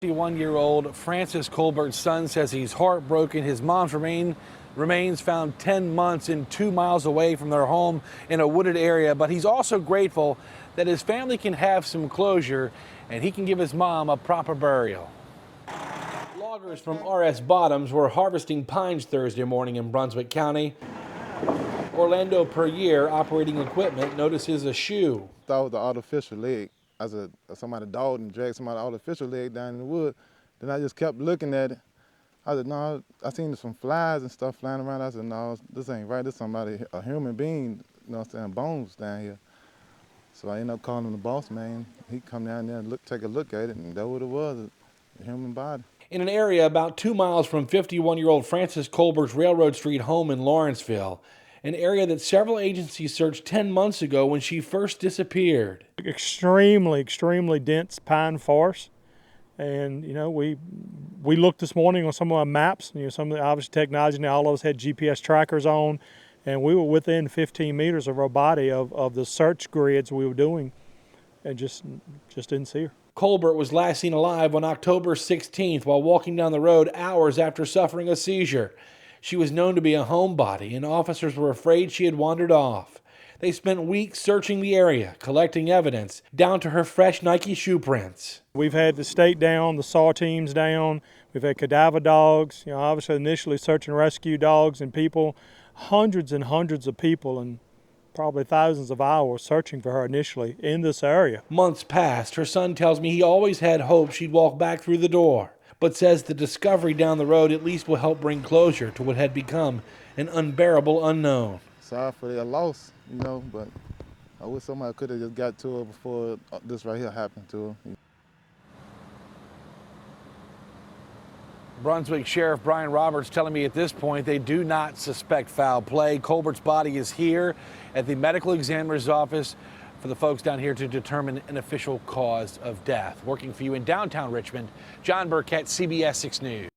51-year-old Francis Colbert's son says he's heartbroken. His mom's remains found 10 months and 2 miles away from their home in a wooded area. But he's also grateful that his family can have some closure and he can give his mom a proper burial. Loggers from R.S. Bottoms were harvesting pines Thursday morning in Brunswick County. Orlando Per Year operating equipment notices a shoe. Thought it was the artificial leg. Somebody dog and dragged somebody's artificial leg down in the wood. Then I just kept looking at it. I said, no, I seen some flies and stuff flying around. I said, no, this ain't right. This somebody, a human being, you know what I'm saying, bones down here. So I ended up calling him the boss man. He come down there and take a look at it, and that's what it was, a human body. In an area about 2 miles from 51-year-old Francis Colbert's Railroad Street home in Lawrenceville, an area that several agencies searched 10 months ago when she first disappeared. Extremely dense pine forest. And, you know, we looked this morning on some of our maps, you know, some of the obvious technology, now all of us had GPS trackers on, and we were within 15 meters of our body of the search grids we were doing, and just didn't see her. Colbert was last seen alive on October 16th while walking down the road hours after suffering a seizure. She was known to be a homebody, and officers were afraid she had wandered off. They spent weeks searching the area, collecting evidence, down to her fresh Nike shoe prints. We've had the state down, the SAR teams down, we've had cadaver dogs, you know, obviously initially search and rescue dogs and people, hundreds and hundreds of people and probably thousands of hours searching for her initially in this area. Months passed. Her son tells me he always had hope she'd walk back through the door, but says the discovery down the road at least will help bring closure to what had become an unbearable unknown. Sorry for their loss, you know, but I wish somebody could have just got to her before this right here happened to her. Brunswick Sheriff Brian Roberts telling me at this point they do not suspect foul play. Colbert's body is here at the medical examiner's office for the folks down here to determine an official cause of death. Working for you in downtown Richmond, John Burkett, CBS 6 News.